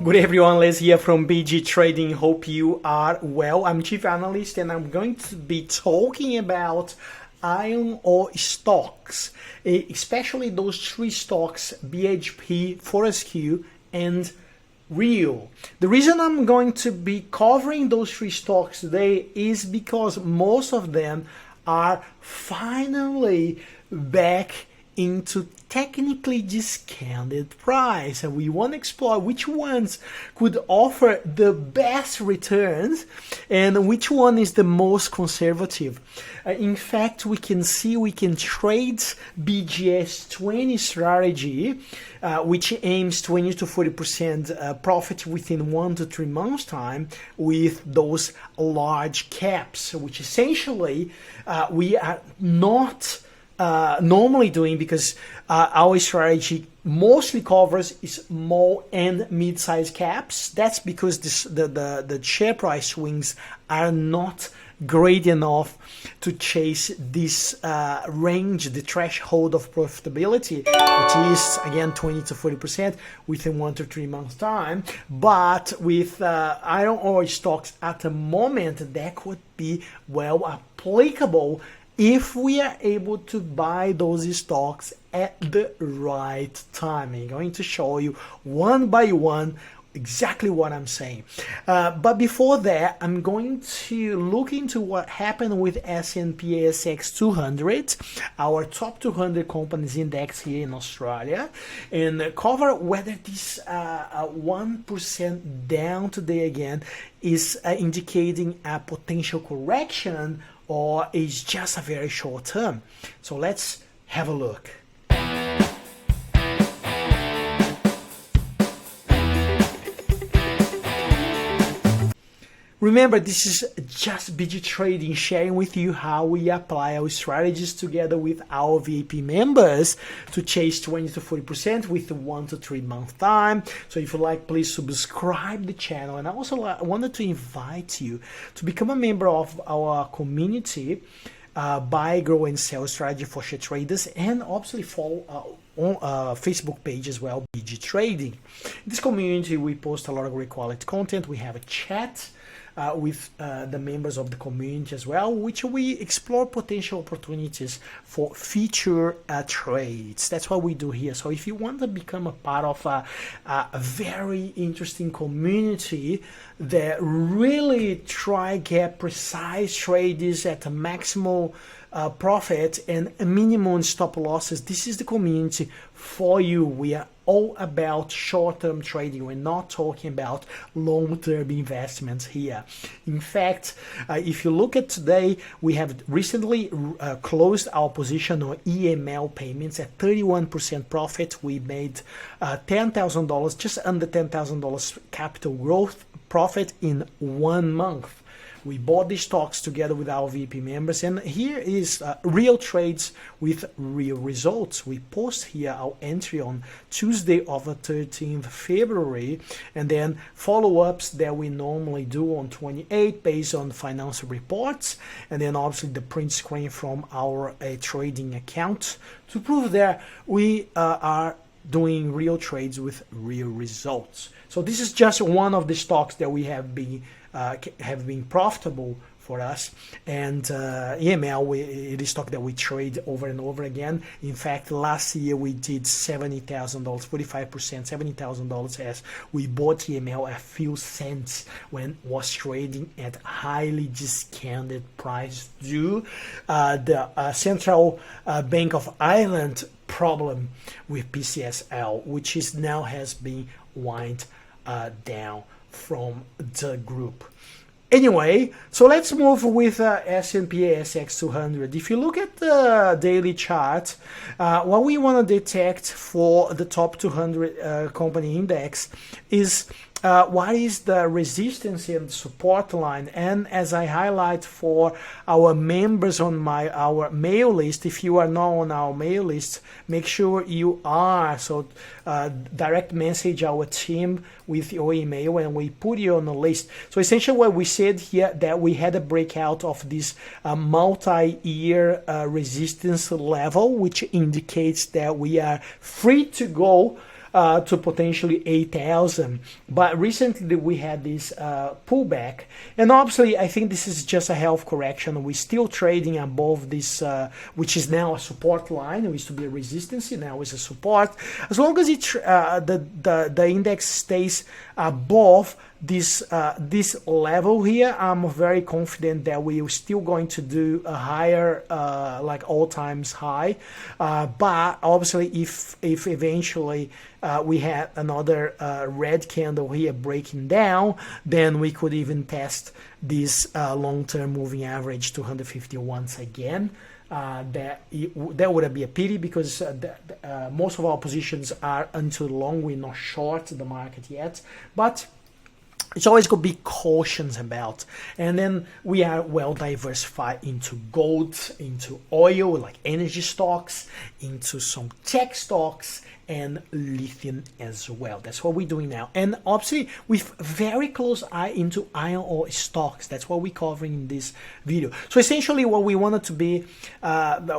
Good everyone, Les here from BG Trading. Hope you are well. I'm Chief Analyst and I'm going to be talking about iron ore stocks, especially those three stocks, BHP, Fortescue and Rio. The reason I'm going to be covering those three stocks today is because most of them are finally back into technically discounted price, and we want to explore which ones could offer the best returns and which one is the most conservative. In fact, we can trade BGS 20 strategy, which aims 20 to 40% profit within 1 to 3 months time with those large caps, which essentially we are not normally doing, because our strategy mostly covers small and mid-sized caps. That's because the share price swings are not great enough to chase this range, the threshold of profitability, which is again 20 to 40% within 1 to 3 months time. But with iron ore stocks at the moment, that could be well applicable if we are able to buy those stocks at the right time. I'm going to show you one by one exactly what I'm saying. But before that, I'm going to look into what happened with S&P ASX 200, our top 200 companies index here in Australia, and cover whether this 1% down today again is indicating a potential correction or is just a very short term. So let's have a look. Remember, this is just BG Trading, sharing with you how we apply our strategies together with our VIP members to chase 20 to 40% with 1 to 3 month time. So if you like, please subscribe the channel. And I also wanted to invite you to become a member of our community, buy, grow and sell strategy for share traders, and obviously follow on Facebook page as well, BG Trading. In this community, we post a lot of great quality content. We have a chat with the members of the community as well, which we explore potential opportunities for future trades. That's what we do here. So if you want to become a part of a very interesting community that really try get precise trades at a maximal profit and a minimum stop losses, this is the community for you. We are all about short-term trading. We're not talking about long-term investments here. In fact, if you look at today, we have recently closed our position on EML payments at 31% profit. We made $10,000, just under $10,000 capital growth profit in 1 month. We bought these stocks together with our VP members, and here is real trades with real results. We post here our entry on Tuesday of the 13th February, and then follow-ups that we normally do on 28 based on financial reports, and then obviously the print screen from our trading account to prove that we are doing real trades with real results. So this is just one of the stocks that we have been profitable for us, and EML, it is stock that we trade over and over again. In fact, last year we did $70,000, 45%, $70,000, as we bought EML a few cents when it was trading at highly discounted price due the Central Bank of Ireland problem with PCSL, which is now has been wind down from the group. Anyway, so let's move with S&P ASX 200. If you look at the daily chart, what we want to detect for the top 200 company index is what is the resistance and support line. And as I highlight for our members on our mail list, if you are not on our mail list, make sure you are. So direct message our team with your email and we put you on the list. So essentially what we said here, that we had a breakout of this multi-year resistance level, which indicates that we are free to go to potentially 8,000. But recently we had this pullback, and obviously I think this is just a health correction. We're still trading above this, which is now a support line. It used to be a resistance, now it's a support. As long as the index stays above this level here, I'm very confident that we are still going to do a higher, like all times high. But obviously, if eventually we had another red candle here breaking down, then we could even test this long-term moving average 250 once again. That would be a pity, because most of our positions are until long. We're not short the market yet, but it's always going to be cautions about. And then we are well diversified into gold, into oil, like energy stocks, into some tech stocks, and lithium as well. That's what we're doing now. And obviously with very close eye into iron ore stocks. That's what we're covering in this video. So essentially what we want it to be,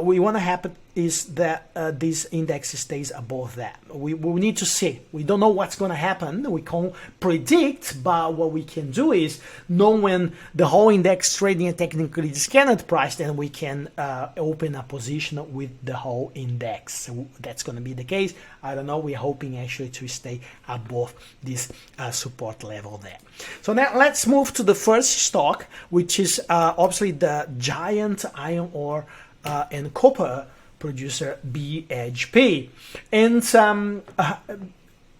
we want to happen is that this index stays above that. We need to see. We don't know what's going to happen. We can't predict, but what we can do is know when the whole index trading at technically discounted price, then we can open a position with the whole index. So that's going to be the case. I don't know. We're hoping actually to stay above this support level there. So now let's move to the first stock, which is obviously the giant iron ore and copper producer BHP. And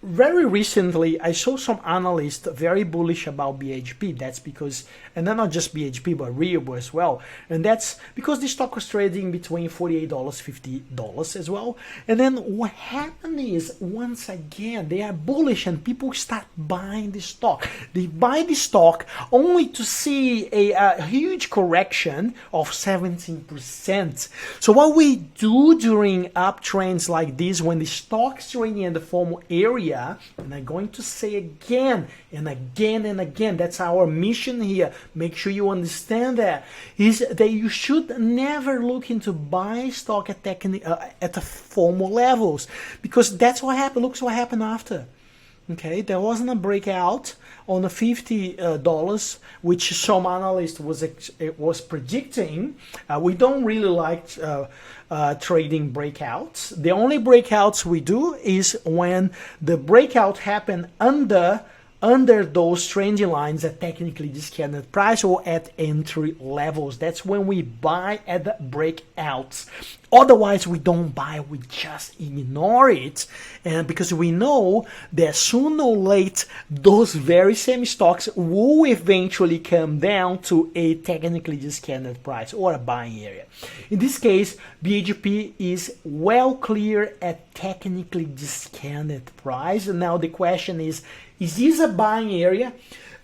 very recently I saw some analysts very bullish about BHP. That's because, and not just BHP but Rio as well, and that's because the stock was trading between $48, $50 as well. And then what happened is, once again they are bullish and people start buying the stock. They buy the stock only to see a huge correction of 17%. So what we do during uptrends like this, when the stock is trading in the formal area, and I'm going to say again and again and again, that's our mission here, make sure you understand that, is that you should never look into buying stock at the formal levels, because that's what happened. Look what happened after. Okay, there wasn't a breakout on the $50, which some analyst was predicting. We don't really like trading breakouts. The only breakouts we do is when the breakout happened under those trending lines at technically discounted price or at entry levels. That's when we buy at the breakouts. Otherwise we don't buy, we just ignore it, and because we know that sooner or later those very same stocks will eventually come down to a technically discounted price or a buying area. In this case, BHP is well clear at technically discounted price. And now the question is this a buying area?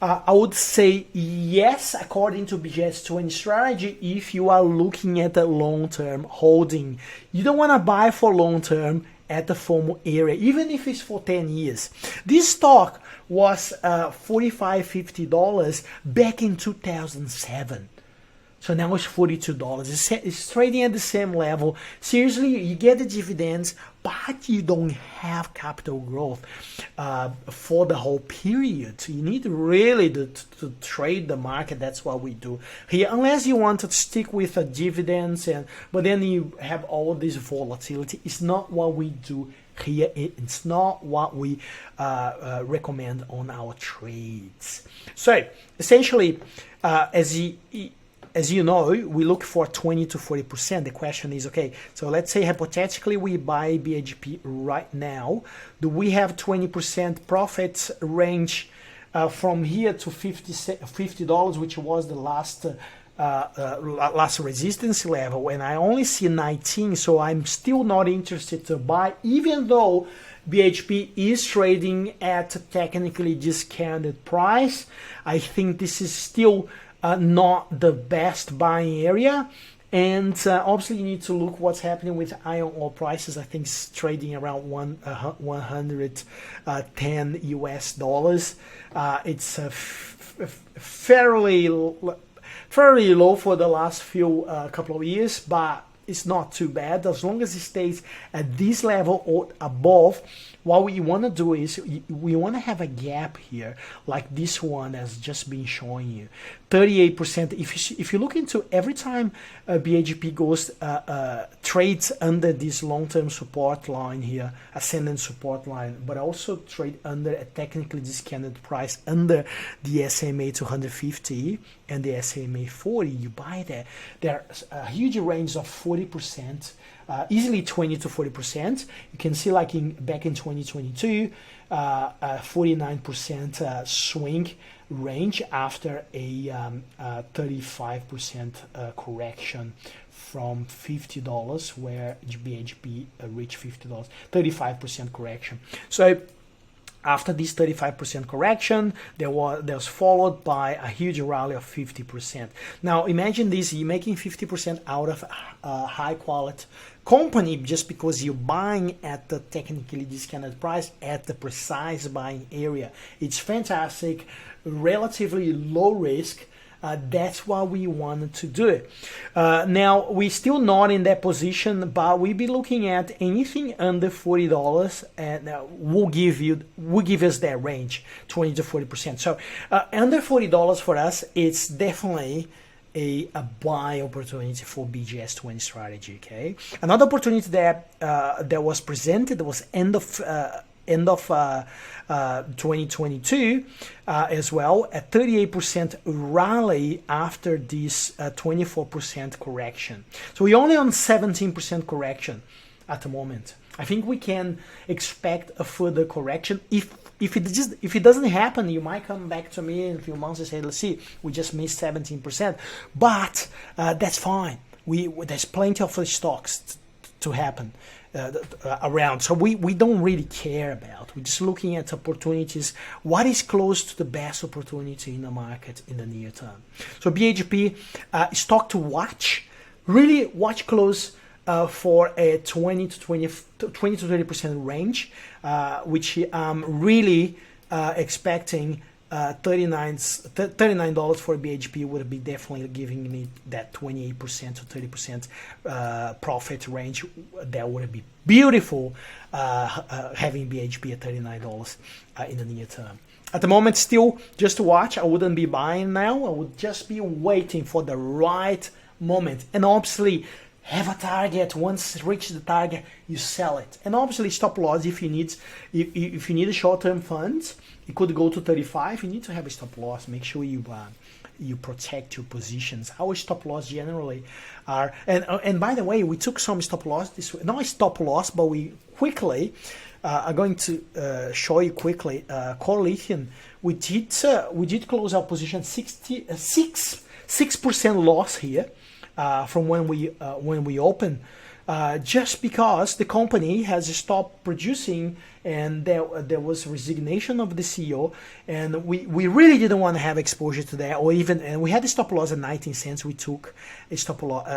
I would say yes, according to BGS 20 strategy, if you are looking at the long-term holding. You don't want to buy for long-term at the formal area, even if it's for 10 years. This stock was $45, $50 back in 2007. So now it's $42. It's trading at the same level. Seriously, you get the dividends, but you don't have capital growth for the whole period. You need really to trade the market. That's what we do here. Unless you want to stick with the dividends, but then you have all this volatility. It's not what we do here. It's not what we recommend on our trades. So essentially, as you know, we look for 20 to 40%. The question is, okay, so let's say hypothetically we buy BHP right now. Do we have 20% profit range from here to $50, which was the last resistance level? And I only see 19, so I'm still not interested to buy, even though BHP is trading at a technically discounted price. I think this is still not the best buying area. And obviously you need to look what's happening with iron ore prices. I think it's trading around 110 US dollars. It's fairly low for the last few couple of years, but it's not too bad as long as it stays at this level or above. What we want to do is we want to have a gap here like this one has just been showing you 38%. If you look into every time BHP goes trades under this long-term support line here, ascendant support line, but also trade under a technically discounted price under the SMA 250 and the SMA 40, you buy that. There's a huge range of 40%, easily 20 to 40%. You can see like back in 2022, 49% swing range after a 35% correction from $50 where BHP reached $50, 35% correction. So after this 35% correction, there was followed by a huge rally of 50%. Now imagine this, you're making 50% out of a high quality company just because you're buying at the technically discounted price at the precise buying area. It's fantastic, relatively low risk. That's why we wanted to do it. Now we're still not in that position, but we'll be looking at anything under $40, and will give us that range, 20 to 40%. So under $40 for us, it's definitely a buy opportunity for BGS20 strategy. Okay, another opportunity that that was presented was end of 2022 as well, a 38% rally after this 24% correction. So we're only on 17% correction at the moment. I think we can expect a further correction. If it doesn't happen, you might come back to me in a few months and say, let's see, we just missed 17%, but that's fine. There's plenty of stocks to happen around, so we don't really care about. We're just looking at opportunities, what is close to the best opportunity in the market in the near term. So BHP stock to watch, really watch close for a 20 to 30% range, which I'm really expecting. $39 for BHP would be definitely giving me that 28% to 30% profit range. That would be beautiful, having BHP at $39 in the near term. At the moment, still just to watch. I wouldn't be buying now. I would just be waiting for the right moment. And obviously, have a target. Once you reach the target, you sell it. And obviously, stop loss if you need a short-term funds. It could go to 35. You need to have a stop loss. Make sure you protect your positions. Our stop loss generally are, and by the way, we took some stop loss this way. Not a stop loss, but we quickly are going to show you quickly. Core lithium, we did close our position 6% loss here from when we opened. Just because the company has stopped producing and there was resignation of the CEO, and we really didn't want to have exposure to that, and we had a stop loss at 19 cents. We took a stop loss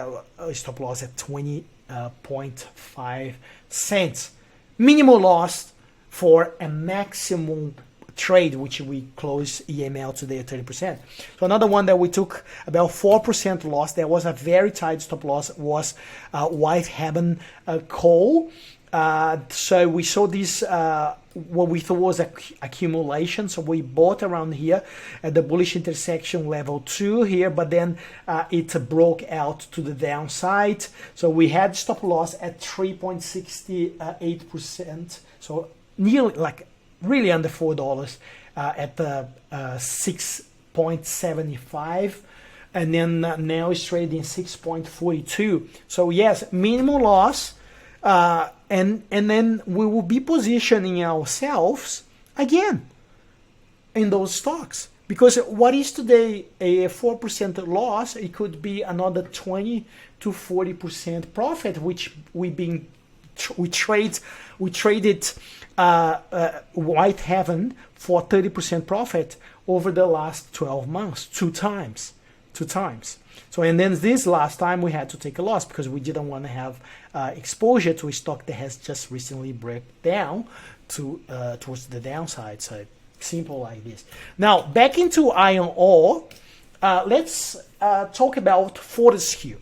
at 20.5 cents. Minimal loss for a maximum trade, which we closed EML today at 30%. So another one that we took about 4% loss, there was a very tight stop loss, was Whitehaven coal. So we saw this, what we thought was accumulation. So we bought around here at the bullish intersection level 2 here, but then it broke out to the downside. So we had stop loss at 3.68%. So nearly like really under $4 at the 6.75, and then now it's trading 6.42. So yes, minimal loss, and then we will be positioning ourselves again in those stocks, because what is today a 4% loss, it could be another 20 to 40% profit, which we traded Whitehaven for 30% profit over the last 12 months, two times. So, and then this last time we had to take a loss because we didn't want to have exposure to a stock that has just recently broke down towards the downside. So simple like this. Now back into iron ore. Let's talk about Fortescue.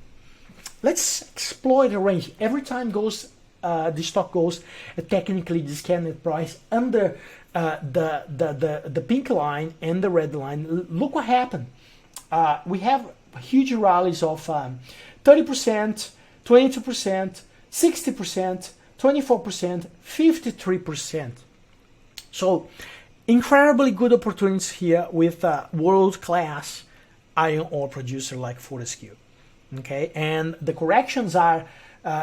let's explore the range. Every time goes the stock goes technically discounted price under the pink line and the red line. Look what happened. We have huge rallies of 30%, 22%, 60%, 24%, 53%. So incredibly good opportunities here with a world-class iron ore producer like Fortescue. Okay, and the corrections are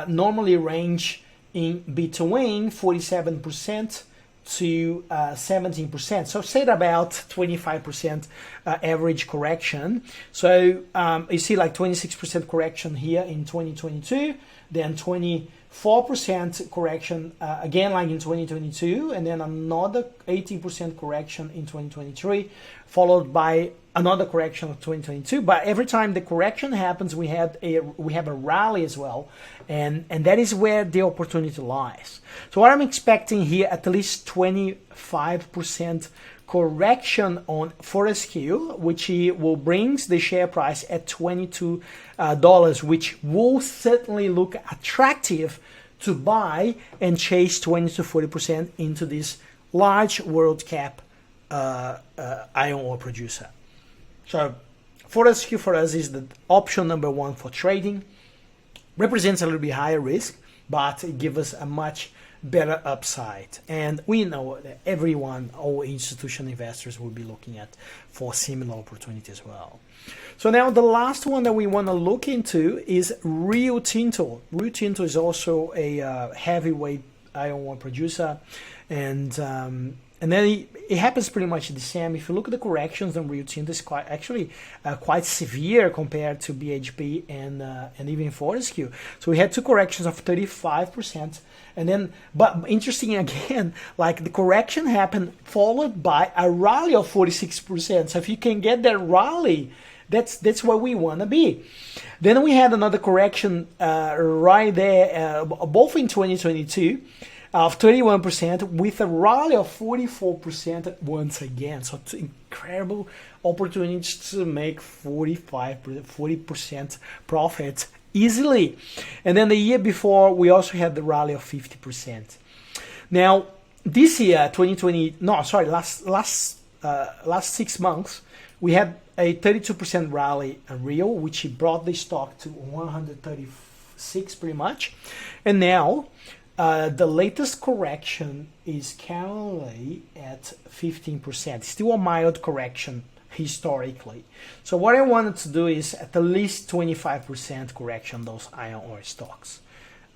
normally range in between 47% to 17%. So say about 25% average correction. So you see like 26% correction here in 2022, then 24% correction again like in 2022, and then another 18% correction in 2023, followed by another correction of 2022. But every time the correction happens, we have a rally as well, and that is where the opportunity lies. So what I'm expecting here, at least 25% correction on Fortescue, which will bring the share price at $22, which will certainly look attractive to buy and chase 20 to 40% into this large world cap iron ore producer. So Fortescue for us is the option number one for trading. Represents a little bit higher risk, but it gives us a much better upside. And we know that everyone, all institutional investors, will be looking at for similar opportunity as well. So now the last one that we want to look into is Rio Tinto. Rio Tinto is also a heavyweight iron ore producer, and then it happens pretty much the same. If you look at the corrections on Rio Tinto, it's quite severe compared to BHP and even Fortescue. So we had two corrections of 35%, and then, but interesting again, like the correction happened followed by a rally of 46%. So if you can get that rally, that's where we want to be. Then we had another correction right there, both in 2022. Of 31% with a rally of 44% once again. So it's incredible opportunities to make 40% profit easily. And then the year before, we also had the rally of 50%. Now, this year, last 6 months, we had a 32% rally in Rio, which brought the stock to 136 pretty much. And now, the latest correction is currently at 15%. Still a mild correction historically. So what I wanted to do is at least 25% correction on those iron ore stocks.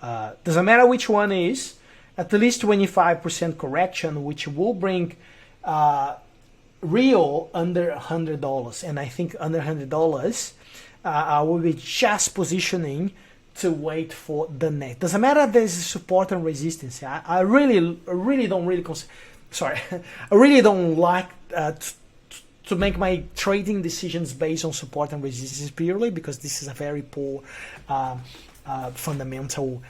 Doesn't matter which one is, at least 25% correction, which will bring Rio under $100. And I think under $100, I will be just positioning to wait for the next. Doesn't matter if there's support and resistance. I really don't like to make my trading decisions based on support and resistance purely, because this is a very poor fundamental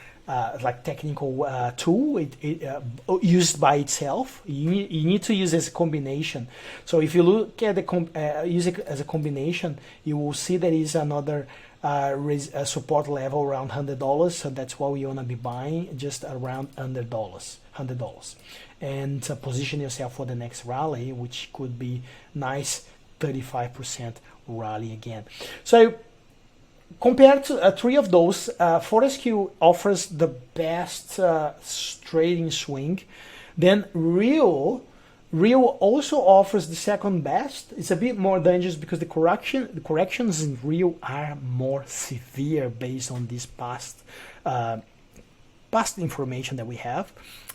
like technical tool used by itself. You need to use it as a combination. So if you look at the use it as a combination, you will see there is another support level around $100. So that's why we want to be buying just around $100, and position yourself for the next rally, which could be nice 35% rally again. So compared to three of those, Fortescue offers the best trading swing. Then Rio also offers the second best. It's a bit more dangerous because the corrections in Rio are more severe based on this past information that we have.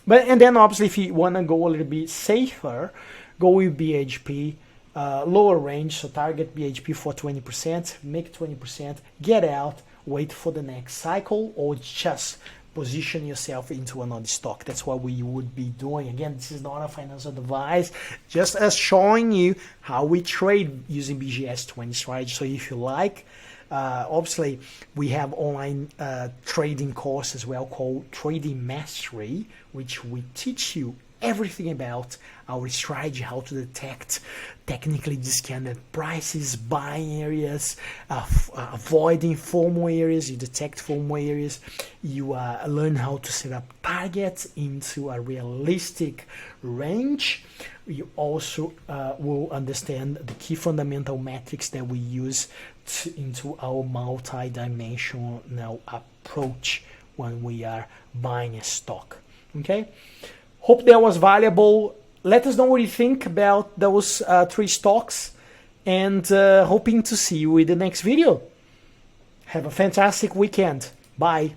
And then obviously if you want to go a little bit safer, go with BHP. Lower range, so target BHP for 20%, make 20%, get out, wait for the next cycle, or just position yourself into another stock. That's what we would be doing. Again, this is not a financial advice, just as showing you how we trade using BGS 20 strategy. So if you like Obviously, we have online trading course as well called Trading Mastery, which we teach you everything about our strategy, how to detect technically discounted prices, buying areas, avoiding FOMO areas. You detect FOMO areas. You learn how to set up targets into a realistic range. You also will understand the key fundamental metrics that we use into our multi-dimensional approach when we are buying a stock. Okay? Hope that was valuable. Let us know what you think about those 3 stocks, and hoping to see you in the next video. Have a fantastic weekend. Bye.